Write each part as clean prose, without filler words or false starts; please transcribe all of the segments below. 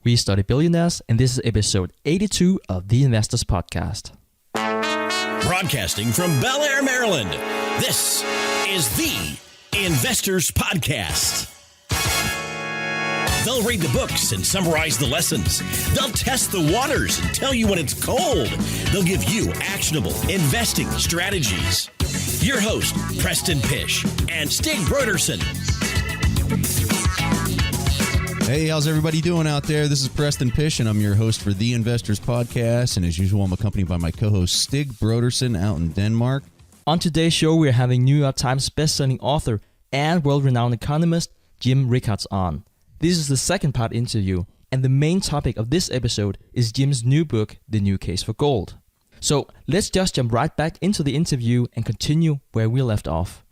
We study billionaires, and this is episode 82 of the Investors Podcast. Broadcasting from Bel Air, Maryland, this is the Investors Podcast. They'll read the books and summarize the lessons. They'll test the waters and tell you when it's cold. They'll give you actionable investing strategies. Your host, Preston Pish and Stig Brodersen. Hey, how's everybody doing out there? This is Preston Pish, and I'm your host for the Investors Podcast. And as usual, I'm accompanied by my co-host, Stig Brodersen, out in Denmark. On today's show, we're having New York Times bestselling author and world-renowned economist Jim Rickards on. This is the second part interview, and the main topic of this episode is Jim's new book, The New Case for Gold. So let's just jump right back into the interview and continue where we left off.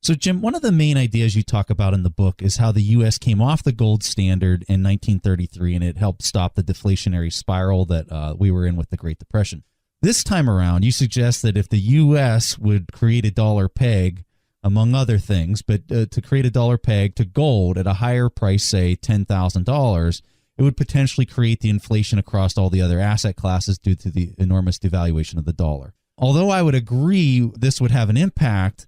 So, Jim, one of the main ideas you talk about in the book is how the U.S. came off the gold standard in 1933, and it helped stop the deflationary spiral that we were in with the Great Depression. This time around, you suggest that if the U.S. would create a dollar peg, among other things, but to create a dollar peg to gold at a higher price, say $10,000, it would potentially create the inflation across all the other asset classes due to the enormous devaluation of the dollar. Although I would agree this would have an impact,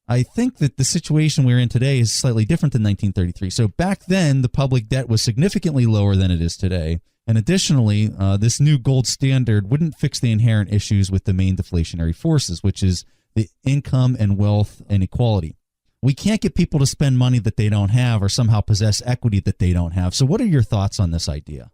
I think that the situation we're in today is slightly different than 1933. So back then, the public debt was significantly lower than it is today. And additionally, this new gold standard wouldn't fix the inherent issues with the main deflationary forces, which is the income and wealth inequality. We can't get people to spend money that they don't have or somehow possess equity that they don't have. So what are your thoughts on this idea?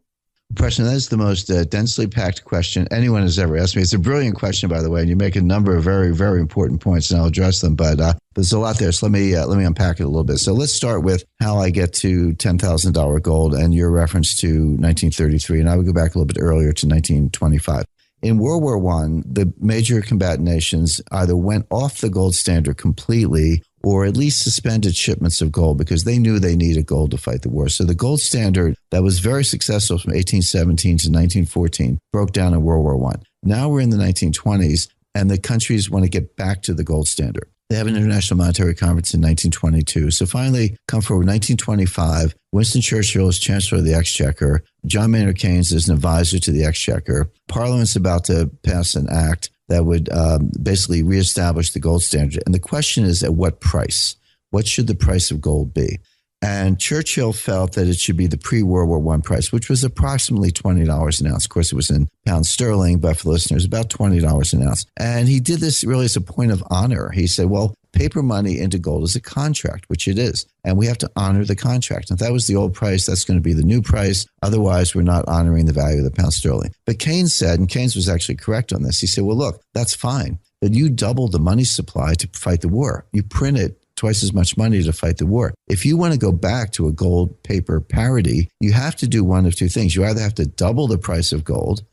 Preston, that is the most densely packed question anyone has ever asked me. It's a brilliant question, by the way, and you make a number of very, very important points, and I'll address them. But there's a lot there, so let me unpack it a little bit. So let's start with how I get to $10,000 gold and your reference to 1933, and I would go back a little bit earlier to 1925. In World War I, the major combatant nations either went off the gold standard completely or at least suspended shipments of gold because they knew they needed gold to fight the war. So the gold standard that was very successful from 1817 to 1914 broke down in World War I. Now we're in the 1920s, and the countries want to get back to the gold standard. They have an International Monetary Conference in 1922. So finally, come forward 1925, Winston Churchill is Chancellor of the Exchequer. John Maynard Keynes is an advisor to the Exchequer. Parliament's about to pass an act that would basically reestablish the gold standard. And the question is, at what price? What should the price of gold be? And Churchill felt that it should be the pre-World War I price, which was approximately $20 an ounce. Of course, it was in pounds sterling, but for listeners, about $20 an ounce. And he did this really as a point of honor. He said, well, paper money into gold is a contract, which it is. And we have to honor the contract. And if that was the old price, that's going to be the new price. Otherwise, we're not honoring the value of the pound sterling. But Keynes said, and Keynes was actually correct on this, he said, well, look, that's fine. But you doubled the money supply to fight the war. You printed twice as much money to fight the war. If you want to go back to a gold paper parity, you have to do one of two things. You either have to double the price of gold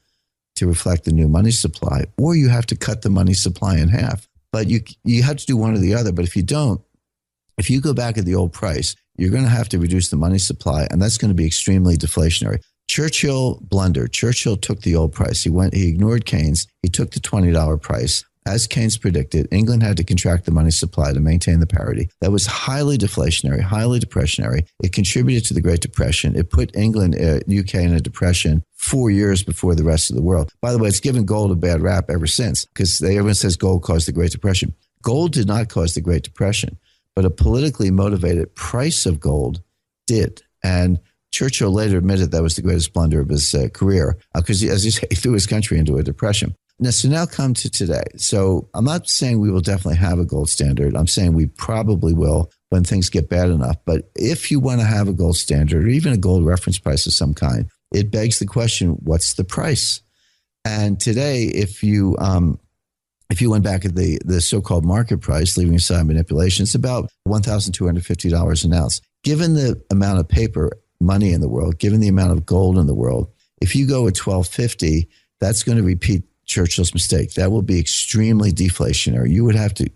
to reflect the new money supply, or you have to cut the money supply in half. But you have to do one or the other. But if you don't, if you go back at the old price, you're going to have to reduce the money supply, and that's going to be extremely deflationary. Churchill blundered. Churchill took the old price. He ignored Keynes. He took the $20 price. As Keynes predicted, England had to contract the money supply to maintain the parity. That was highly deflationary, highly depressionary. It contributed to the Great Depression. It put England, UK in a depression 4 years before the rest of the world. By the way, it's given gold a bad rap ever since because everyone says gold caused the Great Depression. Gold did not cause the Great Depression, but a politically motivated price of gold did. And Churchill later admitted that was the greatest blunder of his career because, as you say, he threw his country into a depression. Now come to today. So I'm not saying we will definitely have a gold standard. I'm saying we probably will when things get bad enough. But if you want to have a gold standard or even a gold reference price of some kind, it begs the question, what's the price? And today, if you went back at the so-called market price, leaving aside manipulation, it's about $1,250 an ounce. Given the amount of paper money in the world, given the amount of gold in the world, if you go at $1,250, that's going to repeat Churchill's mistake. That will be extremely deflationary. You would have to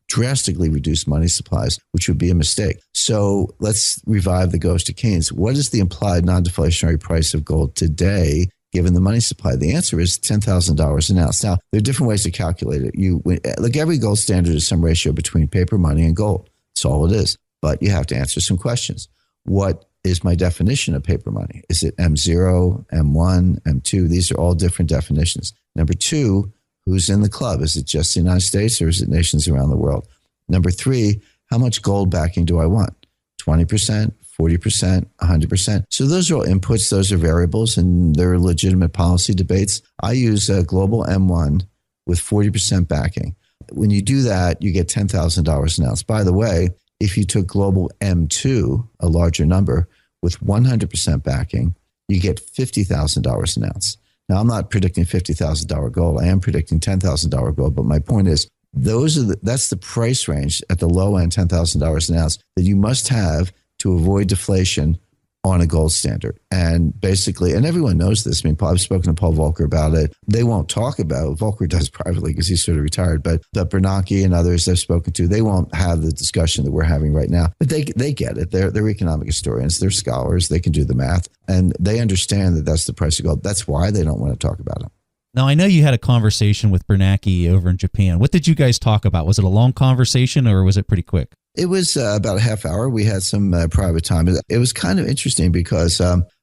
drastically reduce money supplies, which would be a mistake. So let's revive the ghost of Keynes. What is the implied non-deflationary price of gold today, given the money supply? The answer is $10,000 an ounce. Now, there are different ways to calculate it. Like every gold standard is some ratio between paper money and gold. That's all it is. But you have to answer some questions. What is my definition of paper money? Is it M0, M1, M2? These are all different definitions. Number two, who's in the club? Is it just the United States or is it nations around the world? Number three, how much gold backing do I want? 20%, 40%, 100%. So those are all inputs. Those are variables, and there are legitimate policy debates. I use a global M1 with 40% backing. When you do that, you get $10,000 an ounce. By the way, if you took global M2, a larger number, with 100% backing, you get $50,000 an ounce. Now, I'm not predicting $50,000 gold. I am predicting $10,000 gold. But my point is, that's the price range at the low end, $10,000 an ounce, that you must have to avoid deflation on a gold standard. And basically, and everyone knows this. I mean, I've spoken to Paul Volcker about it. They won't talk about it. Volcker does privately because he's sort of retired. But Bernanke and others I've spoken to, they won't have the discussion that we're having right now. But they get it. They're economic historians. They're scholars. They can do the math. And they understand that that's the price of gold. That's why they don't want to talk about it. Now, I know you had a conversation with Bernanke over in Japan. What did you guys talk about? Was it a long conversation or was it pretty quick? It was about a half hour. We had some private time. It was kind of interesting because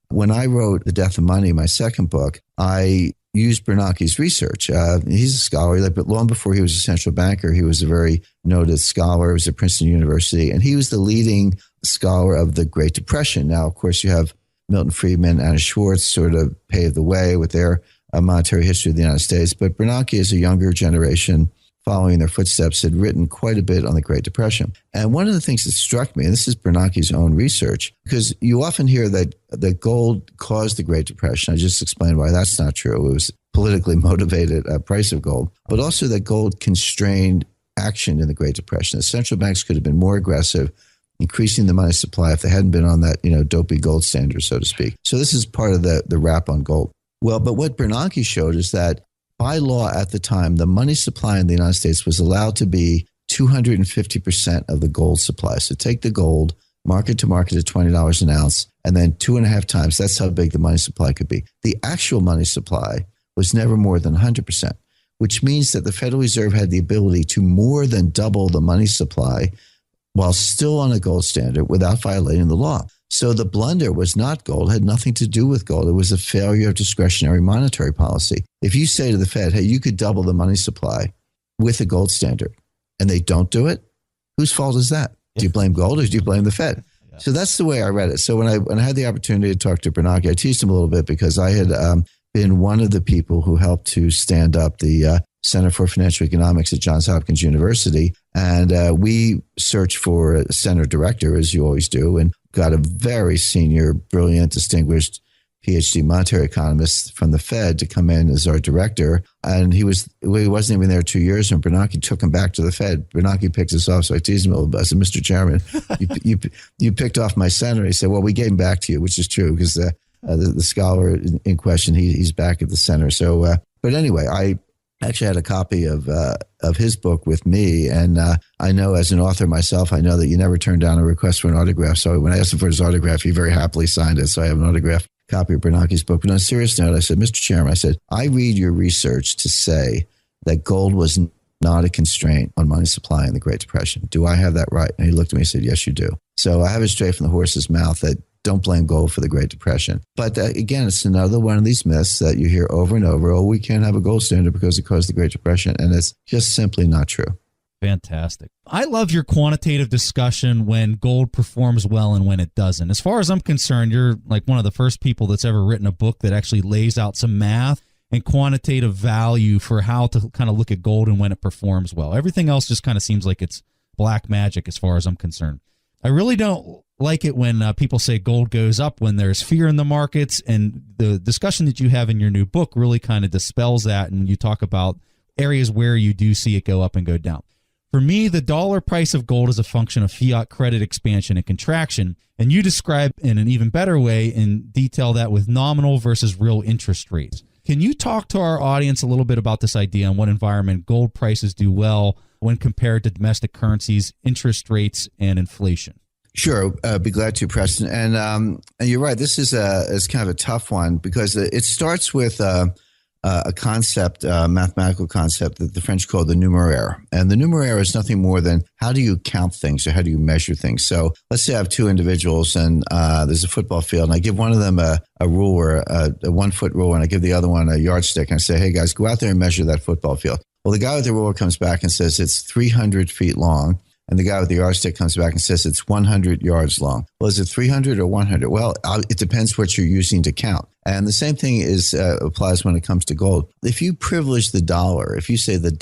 when I wrote The Death of Money, my second book, I used Bernanke's research. He's a scholar, but long before he was a central banker, he was a very noted scholar. He was at Princeton University, and he was the leading scholar of the Great Depression. Now, of course, you have Milton Friedman, Anna Schwartz sort of paved the way with their monetary history of the United States. But Bernanke is a younger generation following their footsteps, had written quite a bit on the Great Depression. And one of the things that struck me, and this is Bernanke's own research, because you often hear that gold caused the Great Depression. I just explained why that's not true. It was politically motivated price of gold, but also that gold constrained action in the Great Depression. The central banks could have been more aggressive, increasing the money supply if they hadn't been on that, dopey gold standard, so to speak. So this is part of the wrap on gold. Well, but what Bernanke showed is that by law at the time, the money supply in the United States was allowed to be 250% of the gold supply. So take the gold, market to market at $20 an ounce, and then 2.5 times. That's how big the money supply could be. The actual money supply was never more than 100%, which means that the Federal Reserve had the ability to more than double the money supply while still on a gold standard without violating the law. So the blunder was not gold, had nothing to do with gold. It was a failure of discretionary monetary policy. If you say to the Fed, hey, you could double the money supply with a gold standard, and they don't do it, whose fault is that? Do you blame gold or do you blame the Fed? Yeah. So that's the way I read it. So when I had the opportunity to talk to Bernanke, I teased him a little bit because I had been one of the people who helped to stand up the Center for Financial Economics at Johns Hopkins University. And we searched for a center director, as you always do, and got a very senior, brilliant, distinguished PhD monetary economist from the Fed to come in as our director. And he wasn't even there 2 years when Bernanke took him back to the Fed. Bernanke picked us off. So I teased him a little bit. I said, Mr. Chairman, you picked off my center. He said, well, we gave him back to you, which is true because the scholar in question, he's back at the center. So, but anyway, I actually had a copy of his book with me. And I know as an author myself, I know that you never turn down a request for an autograph. So when I asked him for his autograph, he very happily signed it. So I have an autograph copy of Bernanke's book. But on a serious note, I said, Mr. Chairman, I said, I read your research to say that gold was not a constraint on money supply in the Great Depression. Do I have that right? And he looked at me and said, yes, you do. So I have it straight from the horse's mouth that don't blame gold for the Great Depression. But again, it's another one of these myths that you hear over and over. Oh, we can't have a gold standard because it caused the Great Depression. And it's just simply not true. Fantastic. I love your quantitative discussion when gold performs well and when it doesn't. As far as I'm concerned, you're like one of the first people that's ever written a book that actually lays out some math and quantitative value for how to kind of look at gold and when it performs well. Everything else just kind of seems like it's black magic as far as I'm concerned. I really don't like it when people say gold goes up when there's fear in the markets, and the discussion that you have in your new book really kind of dispels that, and you talk about areas where you do see it go up and go down. For me, the dollar price of gold is a function of fiat credit expansion and contraction, and you describe in an even better way and detail that with nominal versus real interest rates. Can you talk to our audience a little bit about this idea and what environment gold prices do well when compared to domestic currencies, interest rates, and inflation? Sure, be glad to, Preston. And you're right. This is kind of a tough one because it starts with a concept, mathematical concept that the French call the numeraire. And the numeraire is nothing more than how do you count things or how do you measure things? So let's say I have two individuals and there's a football field and I give one of them a ruler, a 1 foot ruler, and I give the other one a yardstick and I say, hey guys, go out there and measure that football field. Well, the guy with the ruler comes back and says it's 300 feet long. And the guy with the yardstick comes back and says it's 100 yards long. Well, is it 300 or 100? Well, it depends what you're using to count. And the same thing applies when it comes to gold. If you privilege the dollar, if you say the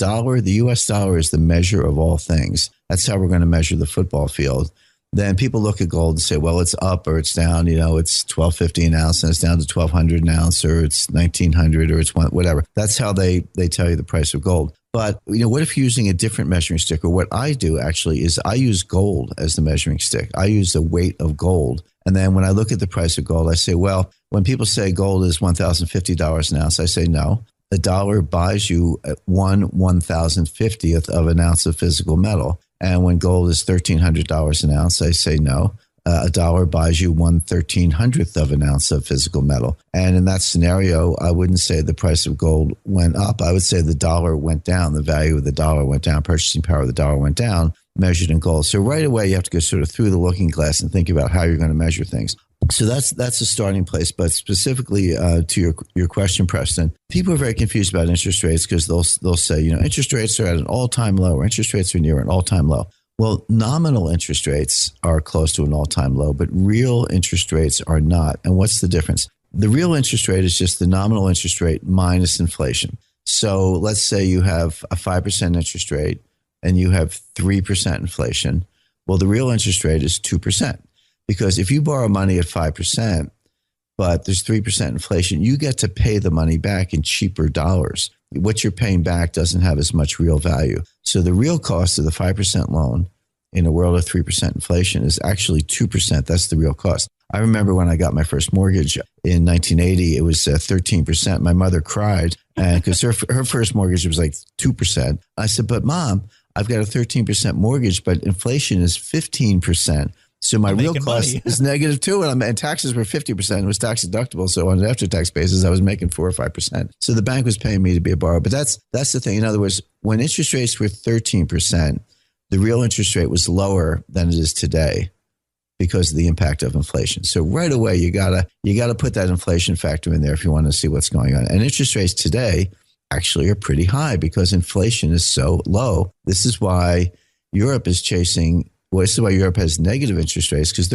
US dollar is the measure of all things, that's how we're going to measure the football field, then people look at gold and say, well, it's up or it's down. It's $1,250 an ounce and it's down to $1,200 an ounce, or it's $1,900 or it's whatever. That's how they tell you the price of gold. But, what if you're using a different measuring stick? Or what I do actually is I use gold as the measuring stick. I use the weight of gold. And then when I look at the price of gold, I say, well, when people say gold is $1,050 an ounce, I say no. The dollar buys you 1/1,050th of an ounce of physical metal. And when gold is $1,300 an ounce, I say no. A dollar buys you 1/1,300th of an ounce of physical metal. And in that scenario, I wouldn't say the price of gold went up. I would say the dollar went down. The value of the dollar went down. Purchasing power of the dollar went down, measured in gold. So right away, you have to go sort of through the looking glass and think about how you're going to measure things. So that's a starting place. But specifically to your question, Preston, people are very confused about interest rates because they'll say, interest rates are at an all-time low, or interest rates are near an all-time low. Well, nominal interest rates are close to an all-time low, but real interest rates are not. And what's the difference? The real interest rate is just the nominal interest rate minus inflation. So let's say you have a 5% interest rate and you have 3% inflation. Well, the real interest rate is 2%. Because if you borrow money at 5%, but there's 3% inflation, you get to pay the money back in cheaper dollars. What you're paying back doesn't have as much real value. So the real cost of the 5% loan in a world of 3% inflation is actually 2%. That's the real cost. I remember when I got my first mortgage in 1980, it was 13%. My mother cried because her first mortgage was like 2%. I said, but Mom, I've got a 13% mortgage, but inflation is 15%. So my real cost is -2, and taxes were 50%. It was tax deductible. So on an after-tax basis, I was making 4 or 5%. So the bank was paying me to be a borrower. But that's the thing. In other words, when interest rates were 13%, the real interest rate was lower than it is today because of the impact of inflation. So right away, you gotta put that inflation factor in there if you want to see what's going on. And interest rates today actually are pretty high because inflation is so low. This is why Europe is chasing. Well, this is why Europe has negative interest rates, because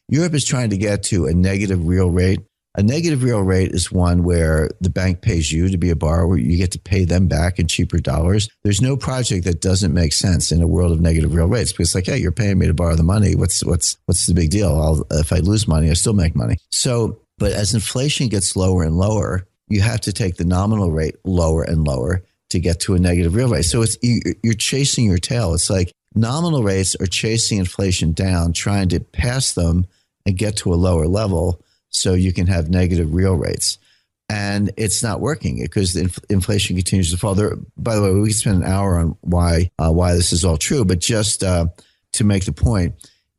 Europe is trying to get to a negative real rate. A negative real rate is one where the bank pays you to be a borrower. You get to pay them back in cheaper dollars. There's no project that doesn't make sense in a world of negative real rates, because it's like, hey, you're paying me to borrow the money. What's the big deal? If I lose money, I still make money. So, but as inflation gets lower and lower, you have to take the nominal rate lower and lower to get to a negative real rate. So you're chasing your tail. It's like, nominal rates are chasing inflation down, trying to pass them and get to a lower level so you can have negative real rates. And it's not working because inflation continues to fall. By the way, we could spend an hour on why this is all true, but just to make the point,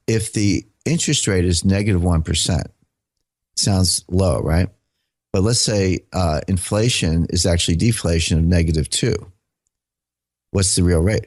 if the interest rate is -1%, sounds low, right? But let's say inflation is actually deflation of -2. What's the real rate?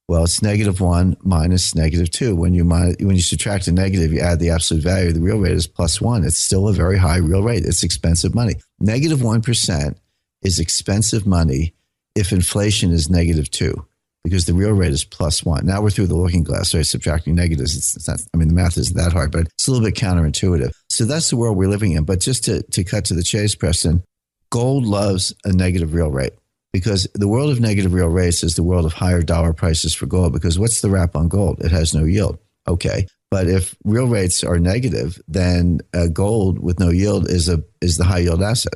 Well, it's -1 minus -2. When you subtract a negative, you add the absolute value. The real rate is +1. It's still a very high real rate. It's expensive money. -1% is expensive money if inflation is -2, because the real rate is +1. Now we're through the looking glass, right? Subtracting negatives. It's not, the math isn't that hard, but it's a little bit counterintuitive. So that's the world we're living in. But just to cut to the chase, Preston, gold loves a negative real rate. Because the world of negative real rates is the world of higher dollar prices for gold. Because what's the wrap on gold? It has no yield. Okay. But if real rates are negative, then gold with no yield is the high yield asset.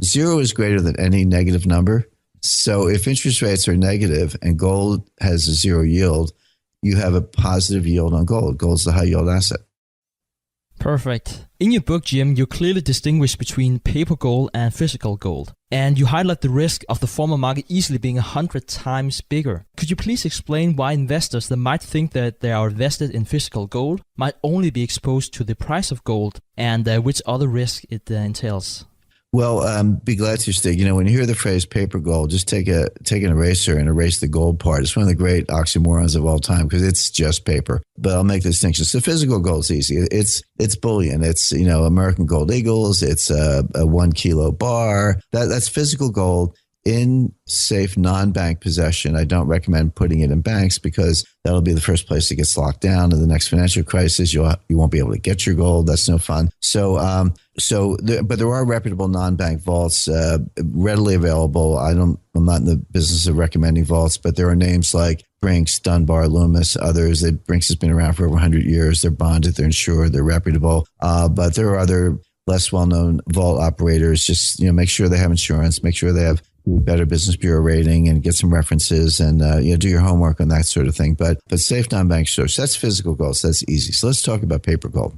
0 is greater than any negative number. So if interest rates are negative and gold has a 0 yield, you have a positive yield on gold. Gold's the high yield asset. Perfect. In your book, Jim, you clearly distinguish between paper gold and physical gold. And you highlight the risk of the former market easily being 100 times bigger. Could you please explain why investors that might think that they are invested in physical gold might only be exposed to the price of gold and which other risk it entails? Well, be glad to, Stig. When you hear the phrase paper gold, just take an eraser and erase the gold part. It's one of the great oxymorons of all time because it's just paper. But I'll make the distinction. So physical gold's easy. It's bullion. It's, American Gold Eagles. It's a 1 kilo bar. That's physical gold in safe non-bank possession. I don't recommend putting it in banks because that'll be the first place it gets locked down. In the next financial crisis, you won't be able to get your gold. That's no fun. But there are reputable non-bank vaults readily available. I'm not in the business of recommending vaults, but there are names like Brinks, Dunbar, Loomis, others. Brinks has been around for over 100 years. They're bonded, they're insured, they're reputable. But there are other less well-known vault operators. Just make sure they have insurance, make sure they have Better Business Bureau rating, and get some references, and do your homework on that sort of thing. But safe non-bank source, that's physical gold. So that's easy. So let's talk about paper gold.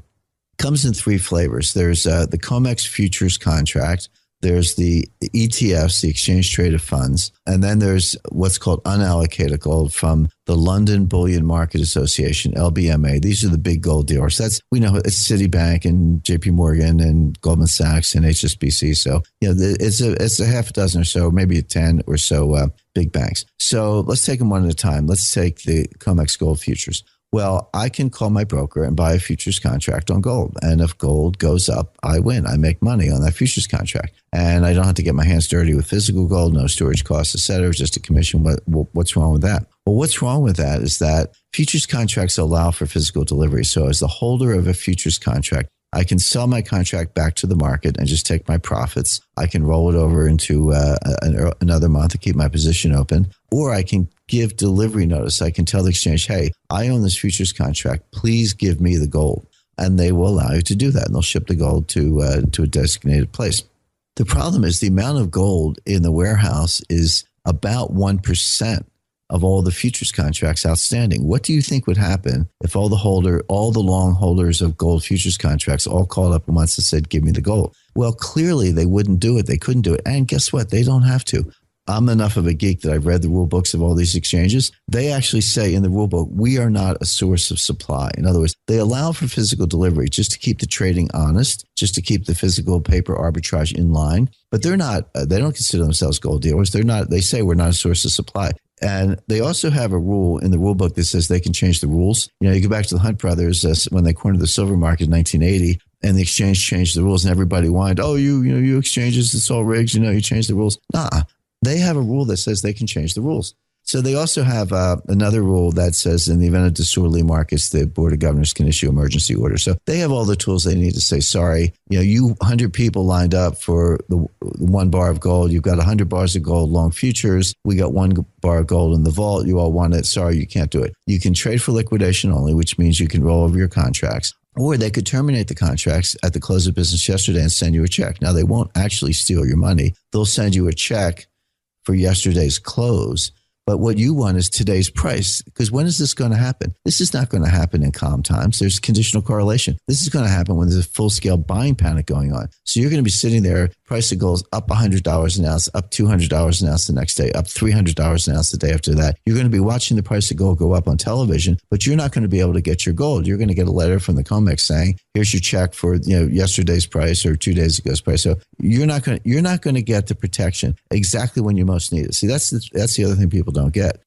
Comes in 3 flavors. There's the COMEX futures contract. There's the ETFs, the exchange traded funds. And then there's what's called unallocated gold from the London Bullion Market Association, LBMA. These are the big gold dealers. We know it's Citibank and JP Morgan and Goldman Sachs and HSBC. So, it's a half a dozen or so, maybe 10 or so big banks. So let's take them one at a time. Let's take the COMEX gold futures. Well, I can call my broker and buy a futures contract on gold. And if gold goes up, I win. I make money on that futures contract. And I don't have to get my hands dirty with physical gold, no storage costs, et cetera, just a commission. What's wrong with that? Well, what's wrong with that is that futures contracts allow for physical delivery. So as the holder of a futures contract, I can sell my contract back to the market and just take my profits. I can roll it over into another month to keep my position open, or I can give delivery notice. I can tell the exchange, hey, I own this futures contract. Please give me the gold. And they will allow you to do that. And they'll ship the gold to a designated place. The problem is the amount of gold in the warehouse is about 1% of all the futures contracts outstanding. What do you think would happen if all the long holders of gold futures contracts all called up once and said, give me the gold? Well, clearly they wouldn't do it. They couldn't do it. And guess what? They don't have to. I'm enough of a geek that I've read the rule books of all these exchanges. They actually say in the rule book, we are not a source of supply. In other words, they allow for physical delivery just to keep the trading honest, just to keep the physical paper arbitrage in line. But they don't consider themselves gold dealers. They say we're not a source of supply. And they also have a rule in the rule book that says they can change the rules. You go back to the Hunt brothers when they cornered the silver market in 1980, and the exchange changed the rules, and everybody whined, "Oh, you exchanges, it's all rigged. You changed the rules." Nah, they have a rule that says they can change the rules. So they also have another rule that says in the event of disorderly markets, the Board of Governors can issue emergency orders. So they have all the tools they need to say, sorry, you 100 people lined up for the 1 bar of gold. You've got 100 bars of gold long futures. We got 1 bar of gold in the vault. You all want it. Sorry, you can't do it. You can trade for liquidation only, which means you can roll over your contracts. Or they could terminate the contracts at the close of business yesterday and send you a check. Now, they won't actually steal your money. They'll send you a check for yesterday's close. But what you want is today's price, because when is this going to happen? This is not going to happen in calm times. There's conditional correlation. This is going to happen when there's a full-scale buying panic going on. So you're going to be sitting there, price of gold up $100 an ounce, up $200 an ounce the next day, up $300 an ounce the day after that. You're going to be watching the price of gold go up on television, but you're not going to be able to get your gold. You're going to get a letter from the COMEX saying, here's your check for yesterday's price or 2 days ago's price. So you're not going to get the protection exactly when you most need it. See, that's the other thing people don't get.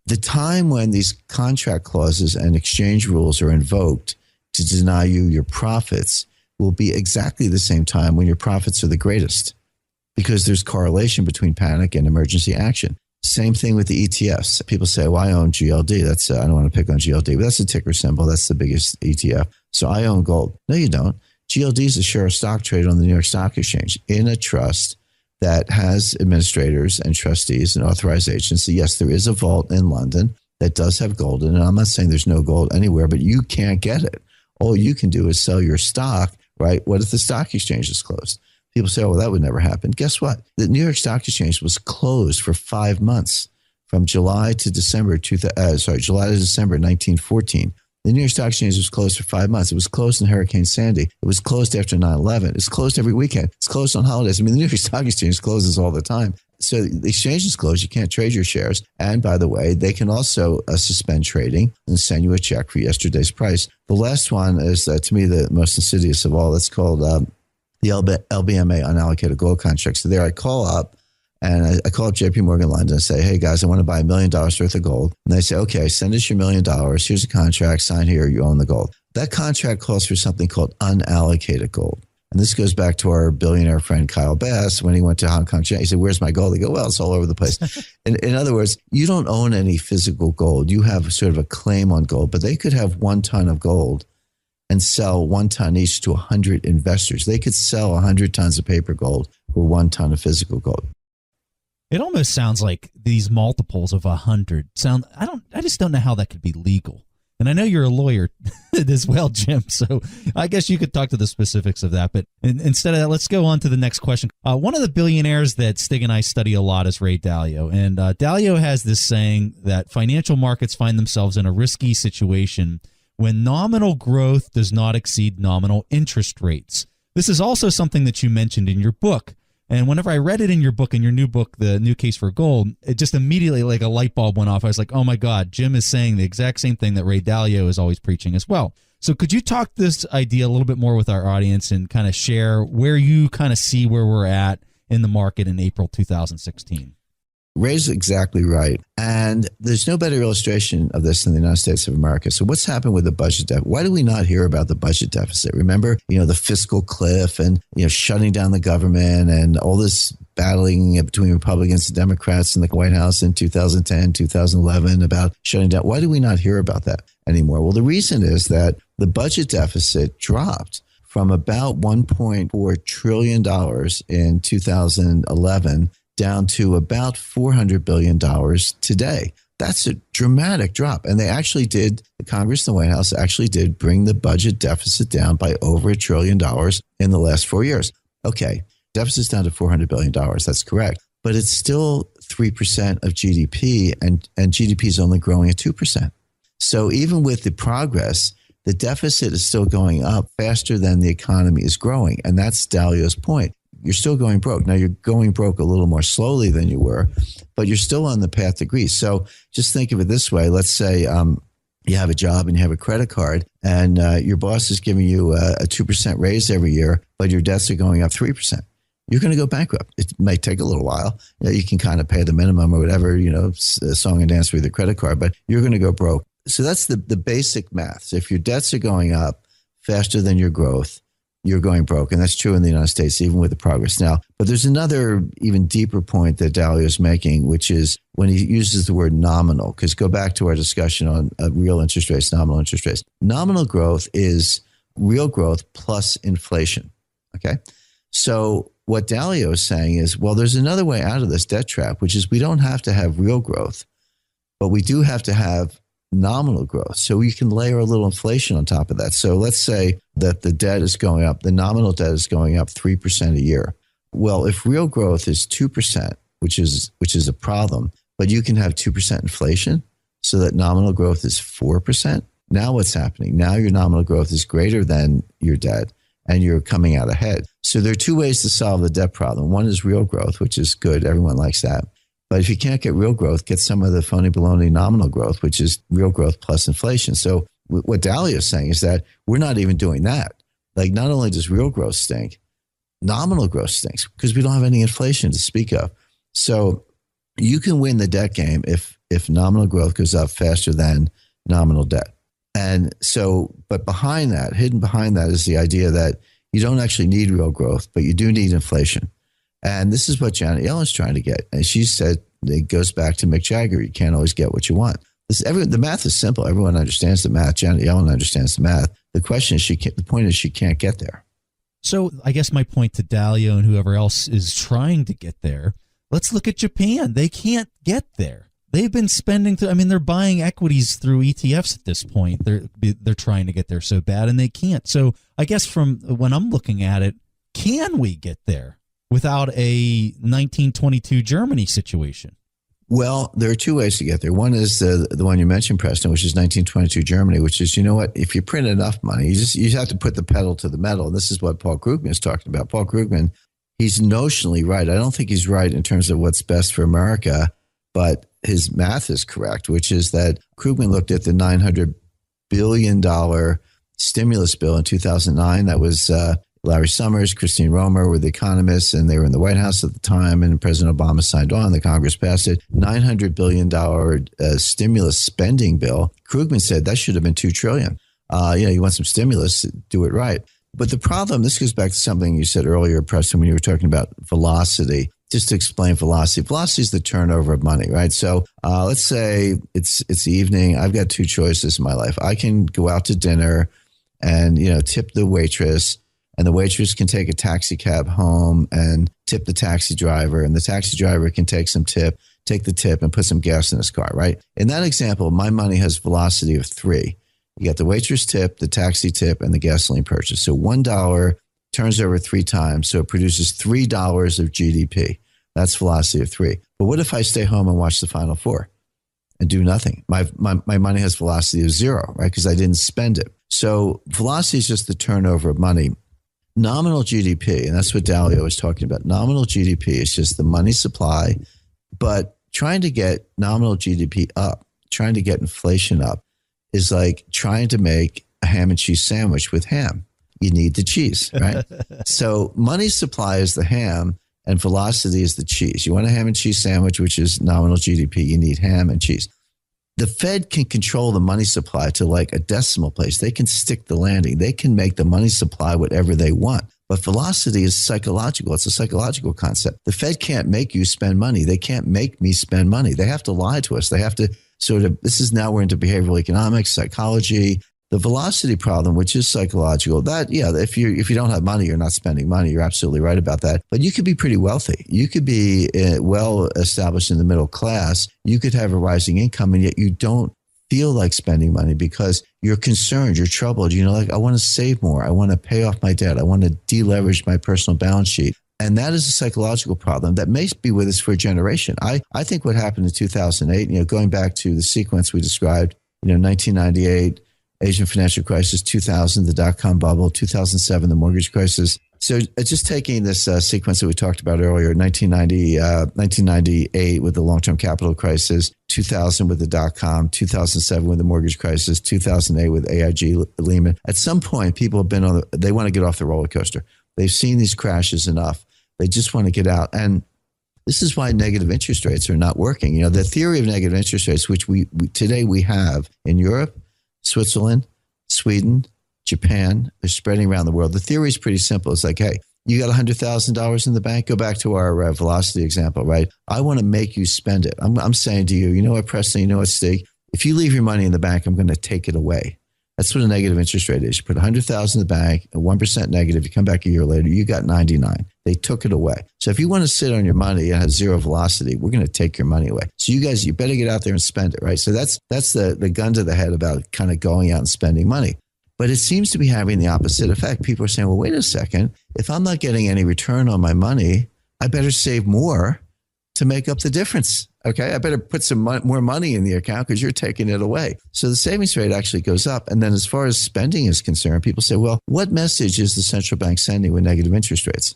The time when these contract clauses and exchange rules are invoked to deny you your profits will be exactly the same time when your profits are the greatest, because there's correlation between panic and emergency action. Same thing with the ETFs. People say, well, I own GLD. That's I don't want to pick on GLD, but that's a ticker symbol. That's the biggest ETF. So I own gold. No, you don't. GLD is a share of stock traded on the New York Stock Exchange in a trust that has administrators and trustees and authorized agents. So yes, there is a vault in London that does have gold in it. I'm not saying there's no gold anywhere, but you can't get it. All you can do is sell your stock, right? What if the stock exchange is closed? People say, oh, well, that would never happen. Guess what? The New York Stock Exchange was closed for 5 months from July to December 1914. The New York Stock Exchange was closed for 5 months. It was closed in Hurricane Sandy. It was closed after 9/11. It's closed every weekend. It's closed on holidays. I mean, the New York Stock Exchange closes all the time. So the exchange is closed. You can't trade your shares. And by the way, they can also suspend trading and send you a check for yesterday's price. The last one is, to me, the most insidious of all. That's called the LBMA unallocated gold contract. So there I call up and I call up JP Morgan London and say, hey guys, I want to buy $1 million worth of gold. And they say, okay, send us your $1 million. Here's a contract, sign here, you own the gold. That contract calls for something called unallocated gold. And this goes back to our billionaire friend Kyle Bass when he went to Hong Kong. He said, where's my gold? They go, well, it's all over the place. In other words, you don't own any physical gold. You have sort of a claim on gold, but they could have 1 ton of gold and sell 1 ton each to 100 investors. They could sell 100 tons of paper gold for 1 ton of physical gold. It almost sounds like these multiples of 100 sound. I just don't know how that could be legal. And I know you're a lawyer as well, Jim, so I guess you could talk to the specifics of that. But instead of that, let's go on to the next question. One of the billionaires that Stig and I study a lot is Ray Dalio. And Dalio has this saying that financial markets find themselves in a risky situation when nominal growth does not exceed nominal interest rates. This is also something that you mentioned in your book. And whenever I read it in your book, in your new book, The New Case for Gold, it just immediately like a light bulb went off. I was like, oh my God, Jim is saying the exact same thing that Ray Dalio is always preaching as well. So could you talk this idea a little bit more with our audience and kind of share where you kind of see where we're at in the market in April 2016? Ray's exactly right. And there's no better illustration of this in the United States of America. So what's happened with the budget deficit? Why do we not hear about the budget deficit? Remember, the fiscal cliff and, shutting down the government and all this battling between Republicans and Democrats in the White House in 2010, 2011 about shutting down. Why do we not hear about that anymore? Well, the reason is that the budget deficit dropped from about $1.4 trillion in 2011 down to about $400 billion today. That's a dramatic drop. And they actually did, the Congress and the White House actually did bring the budget deficit down by over $1 trillion in the last 4 years. Okay, deficit's down to $400 billion. That's correct. But it's still 3% of GDP, and GDP is only growing at 2%. So even with the progress, the deficit is still going up faster than the economy is growing. And that's Dalio's point. You're still going broke. Now, you're going broke a little more slowly than you were, but you're still on the path to Greece. So just think of it this way. Let's say you have a job and you have a credit card and your boss is giving you a 2% raise every year, but your debts are going up 3%. You're going to go bankrupt. It may take a little while. You can kind of pay the minimum or whatever, song and dance with the credit card, but you're going to go broke. So that's the basic math. So if your debts are going up faster than your growth, you're going broke. And that's true in the United States, even with the progress now. But there's another even deeper point that Dalio is making, which is when he uses the word nominal, because go back to our discussion on real interest rates, nominal interest rates. Nominal growth is real growth plus inflation. Okay. So what Dalio is saying is, well, there's another way out of this debt trap, which is we don't have to have real growth, but we do have to have nominal growth. So you can layer a little inflation on top of that. So let's say that the debt is going up, the nominal debt is going up 3% a year. Well, if real growth is 2%, which is a problem, but you can have 2% inflation so that nominal growth is 4%. Now what's happening? Now your nominal growth is greater than your debt and you're coming out ahead. So there are two ways to solve the debt problem. One is real growth, which is good. Everyone likes that. But if you can't get real growth, get some of the phony baloney nominal growth, which is real growth plus inflation. So what Dalio is saying is that we're not even doing that. Like, not only does real growth stink, nominal growth stinks because we don't have any inflation to speak of. So you can win the debt game if nominal growth goes up faster than nominal debt. And so, but behind that, hidden behind that is the idea that you don't actually need real growth, but you do need inflation. And this is what Janet Yellen's trying to get. And she said, it goes back to Mick Jagger. You can't always get what you want. The math is simple. Everyone understands the math. Janet Yellen understands the math. The question is, the point is she can't get there. So I guess my point to Dalio and whoever else is trying to get there, let's look at Japan. They can't get there. They've been spending, they're buying equities through ETFs at this point. They're trying to get there so bad and they can't. So I guess from when I'm looking at it, can we get there without a 1922 Germany situation? Well, there are two ways to get there. One is the one you mentioned, Preston, which is 1922 Germany, which is, if you print enough money, you have to put the pedal to the metal. And this is what Paul Krugman is talking about. Paul Krugman, he's notionally right. I don't think he's right in terms of what's best for America, but his math is correct, which is that Krugman looked at the $900 billion stimulus bill in 2009 that was Larry Summers, Christine Romer were the economists, and they were in the White House at the time, and President Obama signed on. The Congress passed it. $900 billion stimulus spending bill. Krugman said that should have been $2 trillion. You want some stimulus, do it right. But the problem, this goes back to something you said earlier, Preston, when you were talking about velocity. Just to explain velocity. Velocity is the turnover of money, right? So let's say it's the evening. I've got two choices in my life. I can go out to dinner and, tip the waitress, and the waitress can take a taxi cab home and tip the taxi driver, and the taxi driver can take the tip and put some gas in his car, right? In that example, my money has velocity of 3. You got the waitress tip, the taxi tip, and the gasoline purchase. So $1 turns over 3 times, so it produces $3 of GDP. That's velocity of 3. But what if I stay home and watch the final 4 and do nothing? My money has velocity of 0, right? Because I didn't spend it. So velocity is just the turnover of money. Nominal GDP, and that's what Dalio was talking about. Nominal GDP is just the money supply, but trying to get nominal GDP up, trying to get inflation up, is like trying to make a ham and cheese sandwich with ham. You need the cheese, right? So money supply is the ham and velocity is the cheese. You want a ham and cheese sandwich, which is nominal GDP. You need ham and cheese. The Fed can control the money supply to like a decimal place. They can stick the landing. They can make the money supply whatever they want. But velocity is psychological. It's a psychological concept. The Fed can't make you spend money. They can't make me spend money. They have to lie to us. They have to this is now we're into behavioral economics, psychology. The velocity problem, which is psychological, if you don't have money, you're not spending money. You're absolutely right about that. But you could be pretty wealthy. You could be well established in the middle class. You could have a rising income, and yet you don't feel like spending money because you're concerned, you're troubled. I want to save more. I want to pay off my debt. I want to deleverage my personal balance sheet. And that is a psychological problem that may be with us for a generation. I think what happened in 2008, going back to the sequence we described, 1998, Asian financial crisis, 2000, the dot-com bubble, 2007, the mortgage crisis. So just taking this sequence that we talked about earlier, 1998 with the long-term capital crisis, 2000 with the dot-com, 2007 with the mortgage crisis, 2008 with AIG, Lehman. At some point, people have been they want to get off the roller coaster. They've seen these crashes enough. They just want to get out. And this is why negative interest rates are not working. The theory of negative interest rates, which we today we have in Europe, Switzerland, Sweden, Japan, they're spreading around the world. The theory is pretty simple. It's like, hey, you got $100,000 in the bank? Go back to our velocity example, right? I want to make you spend it. I'm saying to you, you know what, Preston, you know what, Stig? If you leave your money in the bank, I'm going to take it away. That's what a negative interest rate is. You put $100,000 in the bank, a 1% negative, you come back a year later, you got 99. They took it away. So if you want to sit on your money and have 0 velocity, we're going to take your money away. So you better get out there and spend it, right? So that's the gun to the head about kind of going out and spending money. But it seems to be having the opposite effect. People are saying, well, wait a second. If I'm not getting any return on my money, I better save more to make up the difference. Okay, I better put some more money in the account because you're taking it away. So the savings rate actually goes up. And then as far as spending is concerned, people say, well, what message is the central bank sending with negative interest rates?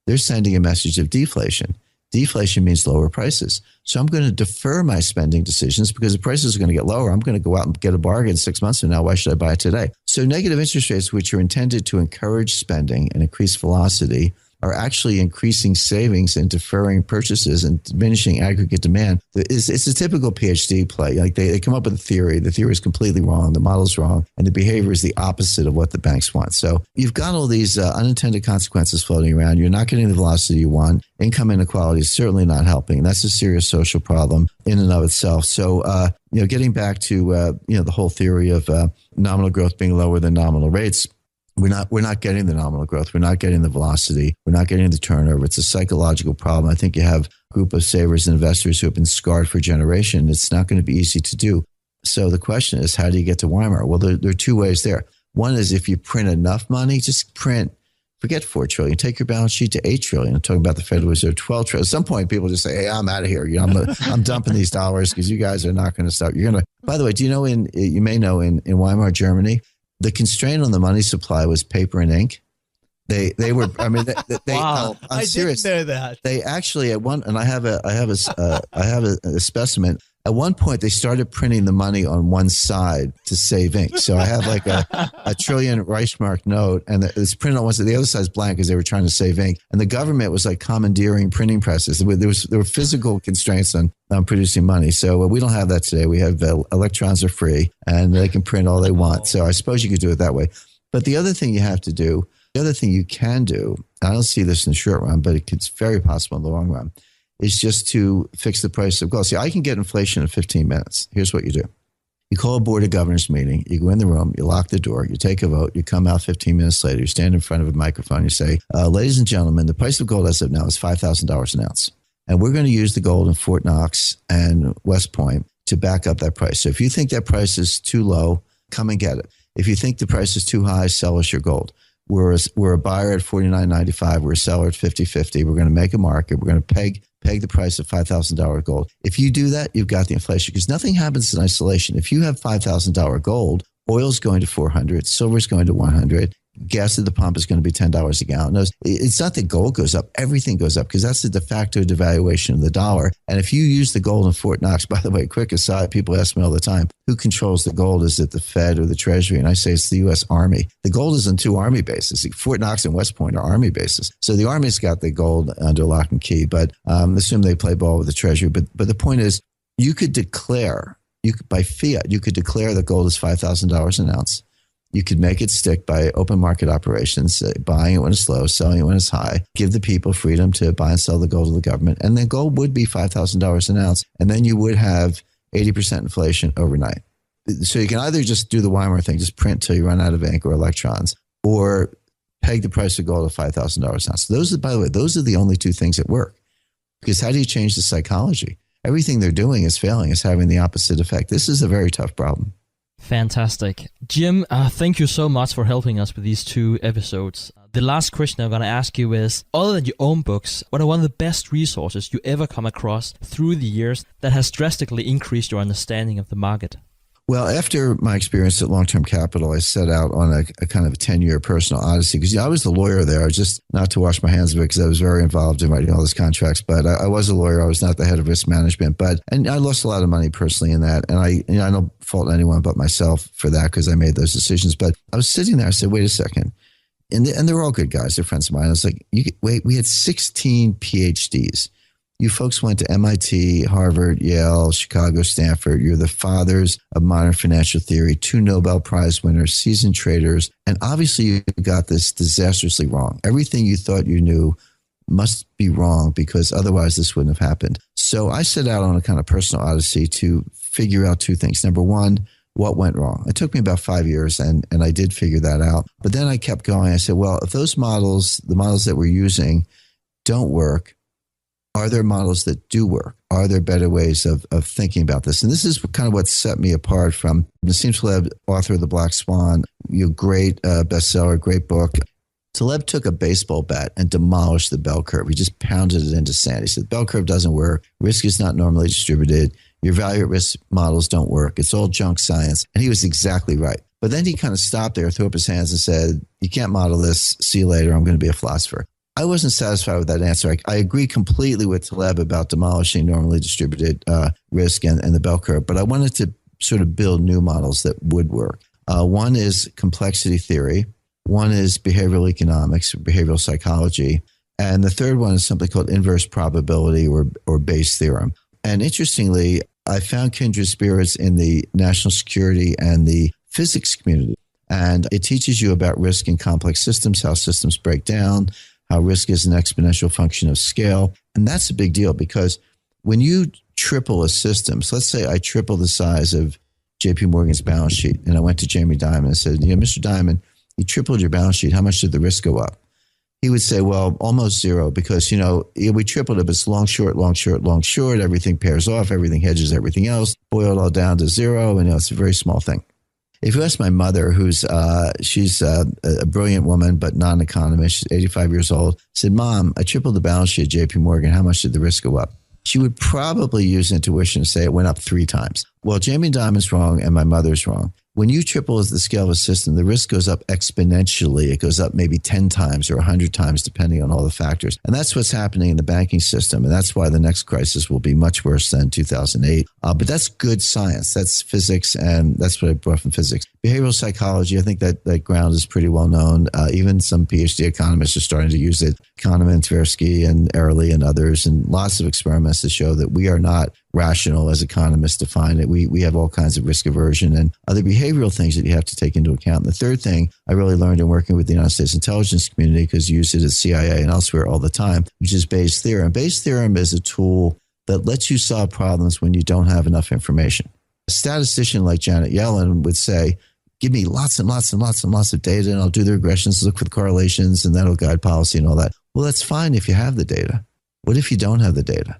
They're sending a message of deflation. Deflation means lower prices. So I'm going to defer my spending decisions because the prices are going to get lower. I'm going to go out and get a bargain 6 months from now. Why should I buy it today? So negative interest rates, which are intended to encourage spending and increase velocity, are actually increasing savings and deferring purchases and diminishing aggregate demand. It's a typical PhD play. Like they come up with a theory. The theory is completely wrong. The model's wrong. And the behavior is the opposite of what the banks want. So you've got all these unintended consequences floating around. You're not getting the velocity you want. Income inequality is certainly not helping. That's a serious social problem in and of itself. So, getting back to, the whole theory of nominal growth being lower than nominal rates, we're not getting the nominal growth. We're not getting the velocity. We're not getting the turnover. It's a psychological problem. I think you have a group of savers and investors who have been scarred for a generation. It's not going to be easy to do. So the question is, how do you get to Weimar? Well, there are 2 ways there. One is if you print enough money, just print, forget 4 trillion, take your balance sheet to 8 trillion. I'm talking about the Federal Reserve, 12 trillion. At some point, people just say, hey, I'm out of here. I'm dumping these dollars because you guys are not going to stop. By the way, do you know you may know in Weimar, Germany, the constraint on the money supply was paper and ink. They were, I mean, wow. I'm serious. Didn't know that. They actually at one, and I have a specimen. At one point, they started printing the money on one side to save ink. So I have like a trillion Reichsmark note, and it's printed on one side. The other side's blank because they were trying to save ink. And the government was like commandeering printing presses. There were physical constraints on producing money. So we don't have that today. We have electrons are free, and they can print all they want. So I suppose you could do it that way. But the other thing you have to do, the other thing you can do, I don't see this in the short run, but it's very possible in the long run, is just to fix the price of gold. See, I can get inflation in 15 minutes. Here's what you do. You call a board of governors meeting, you go in the room, you lock the door, you take a vote, you come out 15 minutes later, you stand in front of a microphone, you say, ladies and gentlemen, the price of gold as of now is $5,000 an ounce. And we're going to use the gold in Fort Knox and West Point to back up that price. So if you think that price is too low, come and get it. If you think the price is too high, sell us your gold. We're a buyer at $49.95. We're a seller at $50.50. We're going to make a market. We're going to peg the price of $5,000 gold. If you do that, you've got the inflation, because nothing happens in isolation. If you have $5,000 gold, oil's going to $400, silver's going to $100, gas at the pump is going to be $10 a gallon. No, it's not that gold goes up. Everything goes up because that's the de facto devaluation of the dollar. And if you use the gold in Fort Knox, by the way, quick aside, people ask me all the time, who controls the gold? Is it the Fed or the Treasury? And I say it's the U.S. Army. The gold is in 2 Army bases. Fort Knox and West Point are Army bases. So the Army's got the gold under lock and key, but assume they play ball with the Treasury. But the point is, you could declare, by fiat, you could declare that gold is $5,000 an ounce. You could make it stick by open market operations, buying it when it's low, selling it when it's high, give the people freedom to buy and sell the gold to the government. And then gold would be $5,000 an ounce. And then you would have 80% inflation overnight. So you can either just do the Weimar thing, just print till you run out of ink or electrons, or peg the price of gold at $5,000 an ounce. Those are, by the way, those are the only 2 things that work. Because how do you change the psychology? Everything they're doing is failing, is having the opposite effect. This is a very tough problem. Fantastic. Jim, thank you so much for helping us with these 2 episodes. The last question I'm going to ask you is, other than your own books, what are one of the best resources you ever come across through the years that has drastically increased your understanding of the market? Well, after my experience at Long-Term Capital, I set out on a kind of a 10-year personal odyssey because I was the lawyer there. I was just not to wash my hands of it because I was very involved in writing all those contracts. But I was a lawyer. I was not the head of risk management. And I lost a lot of money personally in that. And I don't fault anyone but myself for that because I made those decisions. But I was sitting there. I said, wait a second. And they're all good guys. They're friends of mine. I was like, we had 16 PhDs. You folks went to MIT, Harvard, Yale, Chicago, Stanford. You're the fathers of modern financial theory, 2 Nobel Prize winners, seasoned traders. And obviously you got this disastrously wrong. Everything you thought you knew must be wrong because otherwise this wouldn't have happened. So I set out on a kind of personal odyssey to figure out 2 things. Number one, what went wrong? It took me about 5 years and I did figure that out. But then I kept going. I said, well, if those models, the models that we're using don't work, are there models that do work? Are there better ways of thinking about this? And this is kind of what set me apart from Nassim Taleb, author of The Black Swan, great bestseller, great book. Taleb took a baseball bat and demolished the bell curve. He just pounded it into sand. He said, the bell curve doesn't work. Risk is not normally distributed. Your value at risk models don't work. It's all junk science. And he was exactly right. But then he kind of stopped there, threw up his hands and said, you can't model this. See you later. I'm going to be a philosopher. I wasn't satisfied with that answer. I agree completely with Taleb about demolishing normally distributed risk and the bell curve, but I wanted to sort of build new models that would work. One is complexity theory. One is behavioral economics, behavioral psychology. And the third one is something called inverse probability or Bayes' theorem. And interestingly, I found kindred spirits in the national security and the physics community. And it teaches you about risk in complex systems, how systems break down, how risk is an exponential function of scale. And that's a big deal because when you triple a system, so let's say I triple the size of JP Morgan's balance sheet, and I went to Jamie Dimon and said, Mr. Dimon, you tripled your balance sheet. How much did the risk go up? He would say, well, almost zero because, we tripled it, but it's long, short, long, short, long, short. Everything pairs off. Everything hedges everything else. Boil it all down to zero. And it's a very small thing. If you ask my mother, she's a brilliant woman, but non-economist, she's 85 years old, said, Mom, I tripled the balance sheet at JP Morgan. How much did the risk go up? She would probably use intuition and say it went up 3 times. Well, Jamie Dimon's wrong and my mother's wrong. When you triple the scale of a system, the risk goes up exponentially. It goes up maybe 10 times or 100 times, depending on all the factors. And that's what's happening in the banking system. And that's why the next crisis will be much worse than 2008. But that's good science. That's physics. And that's what I brought from physics. Behavioral psychology, I think that ground is pretty well known. Even some PhD economists are starting to use it. Kahneman, Tversky, and Early and others, and lots of experiments to show that we are not rational as economists define it. We have all kinds of risk aversion and other behavioral things that you have to take into account. And the third thing I really learned in working with the United States intelligence community, because you use it at CIA and elsewhere all the time, which is Bayes' theorem. Bayes' theorem is a tool that lets you solve problems when you don't have enough information. A statistician like Janet Yellen would say, give me lots and lots and lots and lots of data, and I'll do the regressions, look for the correlations, and that'll guide policy and all that. Well, that's fine if you have the data. What if you don't have the data?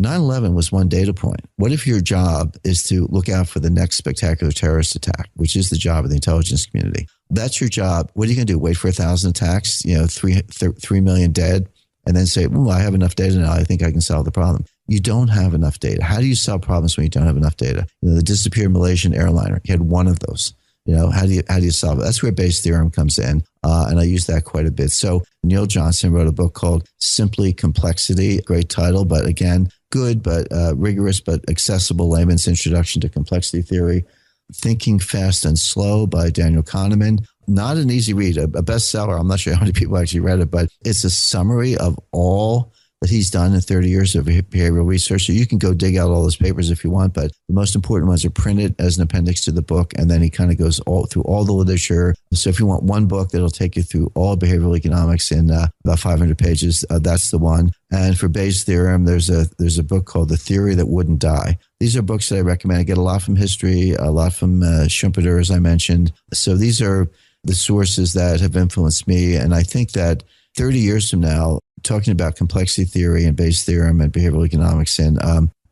9/11 was one data point. What if your job is to look out for the next spectacular terrorist attack, which is the job of the intelligence community? That's your job. What are you going to do? Wait for 1,000 attacks, 3 million dead, and then say, I have enough data now. I think I can solve the problem. You don't have enough data. How do you solve problems when you don't have enough data? The disappeared Malaysian airliner, you had one of those. How do you solve it? That's where Bayes' theorem comes in, and I use that quite a bit. So Neil Johnson wrote a book called Simply Complexity, great title, but again, good but rigorous but accessible layman's introduction to complexity theory. Thinking Fast and Slow by Daniel Kahneman. Not an easy read, a bestseller. I'm not sure how many people actually read it, but it's a summary of all that he's done in 30 years of behavioral research. So you can go dig out all those papers if you want, but the most important ones are printed as an appendix to the book. And then he kind of goes through all the literature. So if you want one book that'll take you through all behavioral economics in about 500 pages, that's the one. And for Bayes' theorem, there's a book called The Theory That Wouldn't Die. These are books that I recommend. I get a lot from history, a lot from Schumpeter, as I mentioned. So these are the sources that have influenced me. And I think that 30 years from now, talking about complexity theory and Bayes' theorem and behavioral economics and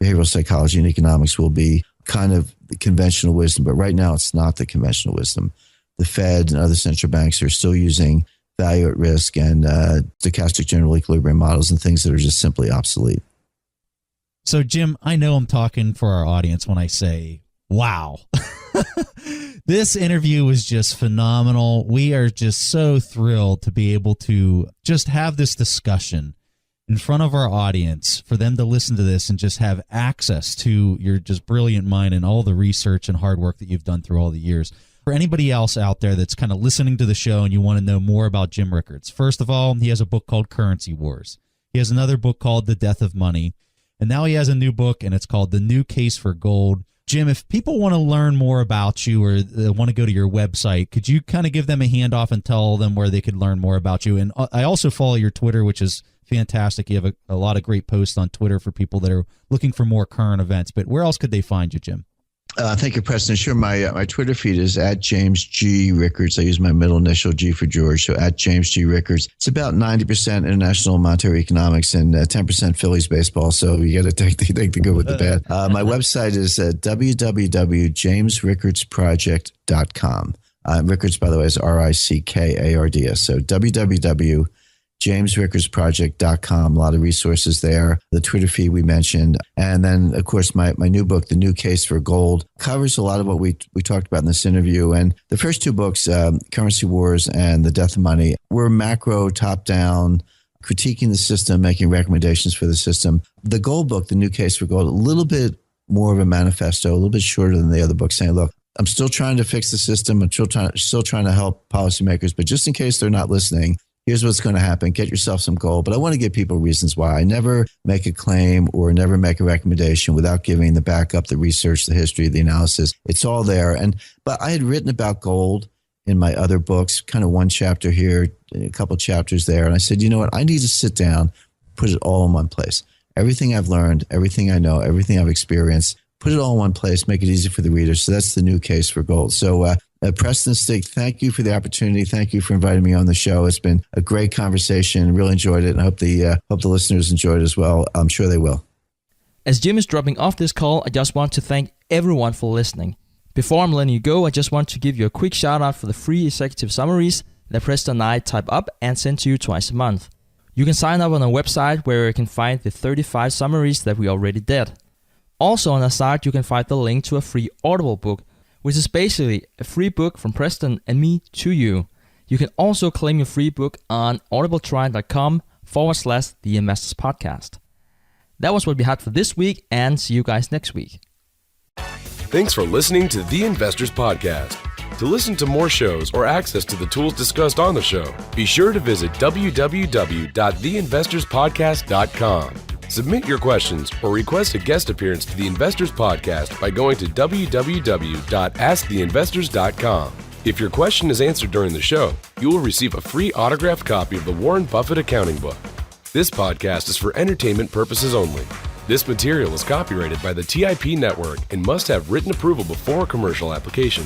behavioral psychology and economics will be kind of the conventional wisdom. But right now, it's not the conventional wisdom. The Fed and other central banks are still using value at risk and stochastic general equilibrium models and things that are just simply obsolete. So, Jim, I know I'm talking for our audience when I say, wow. This interview was just phenomenal. We are just so thrilled to be able to just have this discussion in front of our audience, for them to listen to this and just have access to your just brilliant mind and all the research and hard work that you've done through all the years. For anybody else out there that's kind of listening to the show and you want to know more about Jim Rickards, first of all, he has a book called Currency Wars. He has another book called The Death of Money. And now he has a new book, and it's called The New Case for Gold. Jim, if people want to learn more about you or they want to go to your website, could you kind of give them a handoff and tell them where they could learn more about you? And I also follow your Twitter, which is fantastic. You have a lot of great posts on Twitter for people that are looking for more current events. But where else could they find you, Jim? Thank you, Preston. Sure. My Twitter feed is at James G. Rickards. I use my middle initial G for George. So at James G. Rickards. It's about 90% international monetary economics and 10% Phillies baseball. So you got to take the good with the bad. My website is www.jamesrickardsproject.com. Rickards, by the way, is Rickards. So www.jamesrickardsproject.com. A lot of resources there. The Twitter feed we mentioned. And then, of course, my new book, The New Case for Gold, covers a lot of what we talked about in this interview. And the first two books, Currency Wars and The Death of Money, were macro, top-down, critiquing the system, making recommendations for the system. The Gold book, The New Case for Gold, a little bit more of a manifesto, a little bit shorter than the other book, saying, look, I'm still trying to fix the system. I'm still trying to help policymakers. But just in case they're not listening, here's what's going to happen. Get yourself some gold. But I want to give people reasons why. I never make a claim or never make a recommendation without giving the backup, the research, the history, the analysis. It's all there. But I had written about gold in my other books, kind of one chapter here, a couple chapters there. And I said, you know what? I need to sit down, put it all in one place. Everything I've learned, everything I know, everything I've experienced, put it all in one place, make it easy for the reader. So that's The New Case for Gold. So Preston, Stig, thank you for the opportunity. Thank you for inviting me on the show. It's been a great conversation. Really enjoyed it, and I hope the listeners enjoyed it as well. I'm sure they will. As Jim is dropping off this call, I just want to thank everyone for listening. Before I'm letting you go, I just want to give you a quick shout out for the free executive summaries that Preston and I type up and send to you twice a month. You can sign up on our website where you can find the 35 summaries that we already did. Also on our site, you can find the link to a free Audible book, which is basically a free book from Preston and me to you. You can also claim your free book on audibletry.com/The Investors Podcast. That was what we had for this week, and see you guys next week. Thanks for listening to The Investors Podcast. To listen to more shows or access to the tools discussed on the show, be sure to visit www.theinvestorspodcast.com. Submit your questions or request a guest appearance to The Investors Podcast by going to www.asktheinvestors.com. If your question is answered during the show, you will receive a free autographed copy of the Warren Buffett Accounting Book. This podcast is for entertainment purposes only. This material is copyrighted by the TIP Network and must have written approval before commercial application.